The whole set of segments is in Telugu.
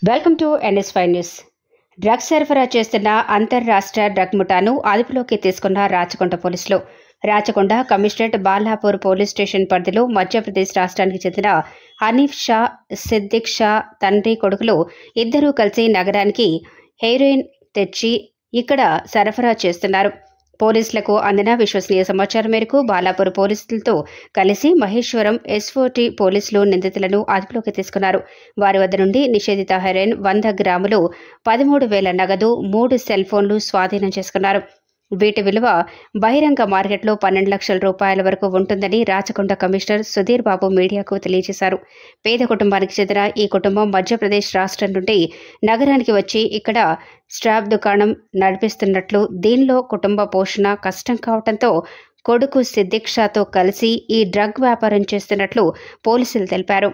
Welcome to NS5 news. Drugs సరఫరా చేస్తున్న అంతర్రాష్ట్ర డ్రగ్ ముఠాను అదుపులోకి తీసుకున్న రాచకొండ పోలీసులు. Rachakonda commissionerate Balapur police station పరిధిలో మధ్యప్రదేశ్ రాష్ట్రానికి చెందిన హనీఫ్ షా, సిద్దిక్ షా తండ్రి కొడుకులు ఇద్దరూ కలిసి నగరానికి హెరోయిన్ తెచ్చి ఇక్కడ సరఫరా చేస్తున్నారు. పోలీసులకు అందిన విశ్వసనీయ సమాచారం మేరకు బాలాపూర్ పోలీసులతో కలిసి మహేశ్వరం SOT పోలీసులు నిందితులను అదుపులోకి తీసుకున్నారు. వారి వద్ద నుండి నిషేధిత హెరోయిన్ 100 గ్రాములు, 13,000 నగదు, 3 సెల్ ఫోన్లు స్వాధీనం చేసుకున్నారు. వీటి విలువ బహిరంగ మార్కెట్లో 12 లక్షల రూపాయల వరకు ఉంటుందని రాచకొండ కమిషనర్ సుధీర్ బాబు మీడియాకు తెలియజేశారు. పేద కుటుంబానికి చెందిన ఈ కుటుంబం మధ్యప్రదేశ్ రాష్ట్రం నుండి నగరానికి వచ్చి ఇక్కడ స్ట్రాప్ దుకాణం నడిపిస్తున్నట్లు, దీనిలో కుటుంబ పోషణ కష్టం కావడంతో కొడుకు సిద్దిక్ షాతో కలిసి ఈ డ్రగ్ వ్యాపారం చేస్తున్నట్లు పోలీసులు తెలిపారు.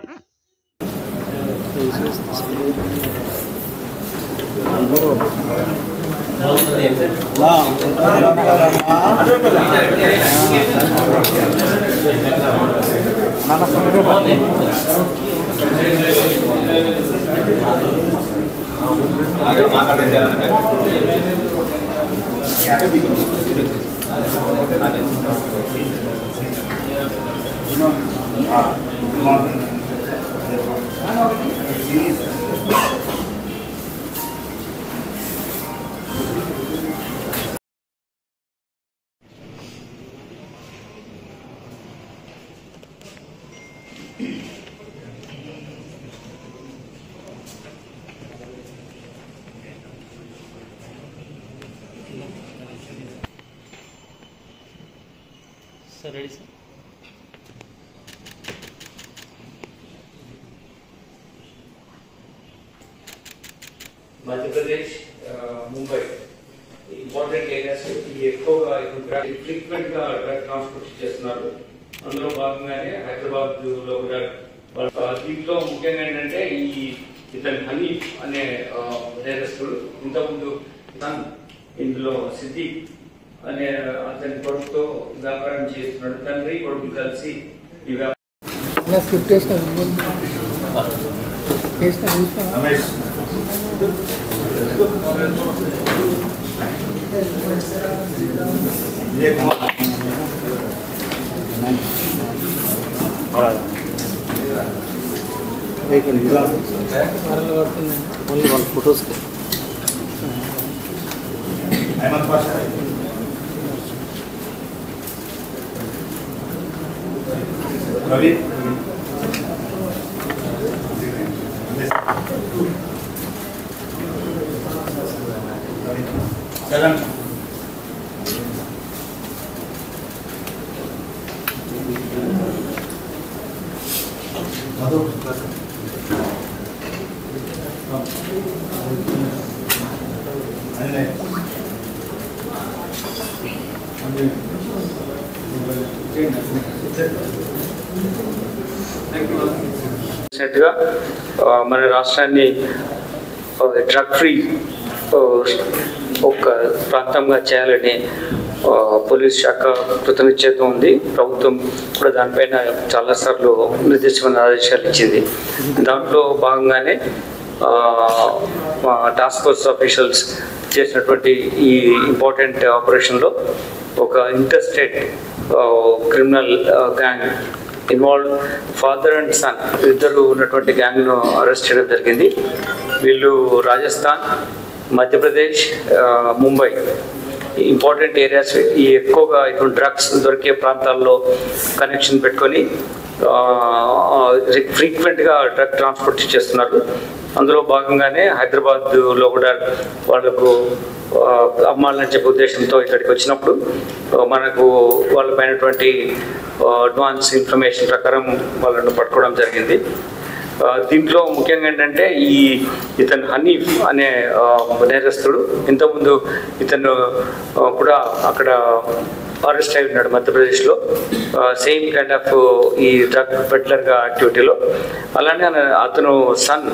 Sir, ready, sir? Madhya Pradesh Mumbai important areas ఎక్కువగా ఫ్రీక్వెంట్ గా డ్రగ్ ట్రాన్స్పోర్ట్ చేస్తున్నారు. అందులో భాగంగానే హైదరాబాద్ లో కూడా దీంట్లో ముఖ్యంగా ఏంటంటే ఇతని హనీఫ్ అనే నేరస్తుడు ఇంతకుముందు ఇందులో సిద్దిక్ అనే అతని కొడుకుతో వ్యాపారం చేస్తున్నాడు. తండ్రి కొడుకు కలిసి ఈ వ్యాపారం फोटोज रवि सेवन మన రాష్ట్రాన్ని డ్రగ్ ఫ్రీ ఒక ప్రాంతంగా చేయాలని పోలీస్ శాఖ కృతనిశ్చయంతో ఉంది. ప్రభుత్వం కూడా దానిపైన చాలాసార్లు నిర్దిష్టమైన ఆదేశాలు ఇచ్చింది. దాంట్లో భాగంగానే టాస్క్ ఫోర్స్ ఆఫీషియల్స్ చేసినటువంటి ఈ ఇంపార్టెంట్ ఆపరేషన్లో ఒక inter state criminal gang involve father and son ఇద్దరు ఉన్నటువంటి గ్యాంగ్ను అరెస్ట్ చేయడం జరిగింది. వీళ్ళు రాజస్థాన్, మధ్యప్రదేశ్, ముంబై ఇంపార్టెంట్ ఏరియాస్ ఈ ఎక్కువగా ఇటువంటి డ్రగ్స్ దొరికే ప్రాంతాల్లో కనెక్షన్ పెట్టుకొని ఫ్రీక్వెంట్గా డ్రగ్ ట్రాన్స్పోర్ట్ చేస్తున్నారు. అందులో భాగంగానే హైదరాబాద్లో కూడా వాళ్ళకు అమ్మాలని చెప్పే ఉద్దేశంతో ఇక్కడికి వచ్చినప్పుడు మనకు వాళ్ళపైనటువంటి అడ్వాన్స్ ఇన్ఫర్మేషన్ ప్రకారం వాళ్ళను పట్టుకోవడం జరిగింది. దీంట్లో ముఖ్యంగా ఏంటంటే ఇతను హనీఫ్ అనే నేరస్తుడు ఇంతకుముందు ఇతను కూడా అక్కడ అరెస్ట్ అయి ఉన్నాడు మధ్యప్రదేశ్లో, సేమ్ కైండ్ ఆఫ్ ఈ డ్రగ్ పెడ్లర్గా యాక్టివిటీలో. అలానే అతను సన్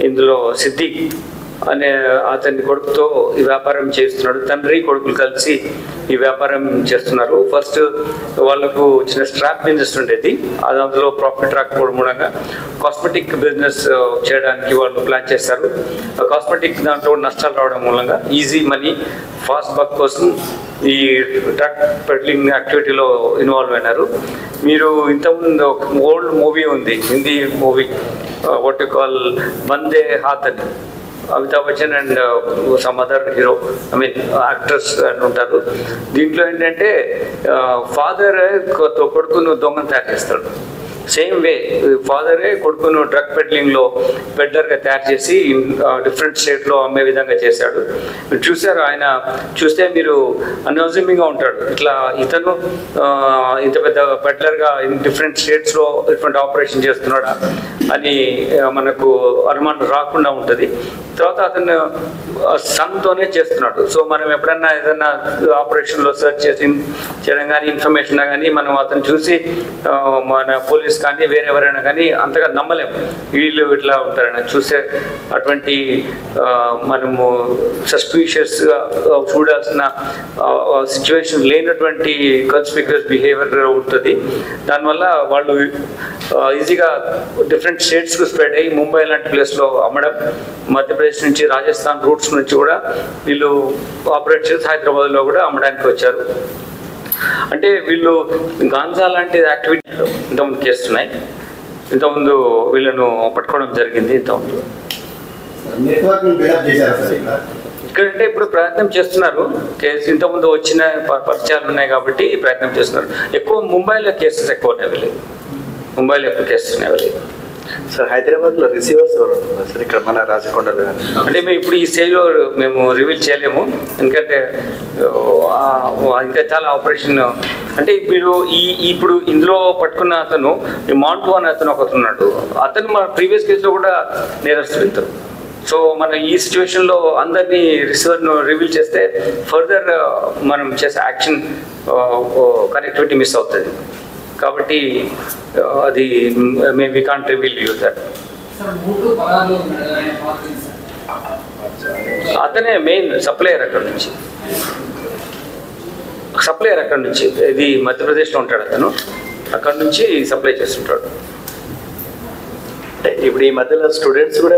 ఇందులో సిద్దిక్ అనే అతని కొడుకుతో ఈ వ్యాపారం చేస్తున్నాడు. తండ్రి కొడుకులు కలిసి ఈ వ్యాపారం చేస్తున్నారు. ఫస్ట్ వాళ్ళకు చిన్న స్ట్రాప్ బిజినెస్ ఉండేది, అది అందులో ప్రాఫిట్ రాకపోవడం మూలంగా కాస్మెటిక్ బిజినెస్ చేయడానికి వాళ్ళు ప్లాన్ చేశారు. కాస్మెటిక్ దాంట్లో నష్టాలు రావడం మూలంగా ఈజీ మనీ ఫాస్ట్ బక్ కోసం ఈ డ్రగ్ పెడ్లింగ్ యాక్టివిటీలో ఇన్వాల్వ్ అయినారు. మీరు ఇంతకుముందు ఒక ఓల్డ్ మూవీ ఉంది, Hindi movie, what you call వందే హాత్ అని, Amitabh Bachchan and some other hero, I mean actors అని ఉంటారు. దీంట్లో ఏంటంటే ఫాదర్ కొడుకును దొంగను తయారు చేస్తాడు. సేమ్ వే ఫాదరే కొడుకును డ్రగ్ పెడ్లింగ్లో పెడ్లర్గా తయారు చేసి డిఫరెంట్ స్టేట్లో అమ్మే విధంగా చేశాడు. మీరు చూసారు, ఆయన చూస్తే మీరు అన్అజ్యూమింగ్గా ఉంటాడు. ఇట్లా ఇతను ఇంత పెద్ద పెడ్లర్గా డిఫరెంట్ స్టేట్స్లో డిఫరెంట్ ఆపరేషన్ చేస్తున్నాడా అని మనకు అనుమానం రాకుండా ఉంటుంది. తర్వాత అతను సన్తోనే చేస్తున్నాడు. సో మనం ఎప్పుడన్నా ఏదన్నా ఆపరేషన్లో సెర్చ్ చేయడం కానీ ఇన్ఫర్మేషన్ కానీ మనం అతను చూసి మన పోలీస్ కానీ వేరే ఎవరైనా కానీ అంతగా నమ్మలేము, వీళ్ళు ఇట్లా ఉంటారని. చూస్తే అటువంటి మనము సస్పీషియస్గా చూడాల్సిన సిచ్యువేషన్ లేనటువంటి కన్స్పిక్యూస్ బిహేవియర్ ఉంటుంది. దానివల్ల వాళ్ళు ఈజీగా డిఫరెంట్ స్టేట్స్కు స్ప్రెడ్ అయ్యి ముంబై లాంటి ప్లేస్లో అమ్మడం, మధ్యప్రదేశ్ నుంచి రాజస్థాన్ రూట్స్ నుంచి కూడా వీళ్ళు ఆపరేట్ చేసి హైదరాబాద్లో కూడా అమ్మడానికి వచ్చారు. అంటే వీళ్ళు గాంజా లాంటి యాక్టివిటీలు ఇంతకుముందు చేస్తున్నాయి. ఇంతకుముందు వీళ్ళను పట్టుకోవడం జరిగింది. ఇంతకుముందు ఇక్కడంటే ఇప్పుడు ప్రయత్నం చేస్తున్నారు. కేసు ఇంతకుముందు వచ్చిన పరిచయాలు ఉన్నాయి కాబట్టి ప్రయత్నం చేస్తున్నారు. ఎక్కువ ముంబైలో కేసెస్ ఎక్కువ ఉన్నాయి, ముంబైలో ఎక్కువ కేసెస్ ఉన్నాయి. సార్ హైదరాబాద్లో రిసీవర్స్ ఎవరు సార్ ఇక్కడ మన రాజకొండలో? అంటే మేము ఇప్పుడు ఈ స్టేజ్లో మేము రివీల్ చేయలేము, ఎందుకంటే ఇంకా చాలా ఆపరేషన్. అంటే మీరు ఇప్పుడు ఇందులో పట్టుకున్న అతను మాంటూ అనే అతను ఒకతున్నాడు, అతను మన ప్రీవియస్ కేసులో కూడా నేరస్తుడు. సో మన ఈ సిచ్యువేషన్లో అందరినీ రిసీవర్ను రివీల్ చేస్తే ఫర్దర్ మనం చేసే యాక్షన్ కనెక్టివిటీ మిస్ అవుతుంది. కాబట్టి అది may we can't reveal you that. అతనే మెయిన్ సప్లయర్ అక్కడ నుంచి, ఇది మధ్యప్రదేశ్లో ఉంటాడు అతను, అక్కడ నుంచి సప్లై చేస్తుంటాడు. ఇప్పుడు ఈ మధ్యలో స్టూడెంట్స్ కూడా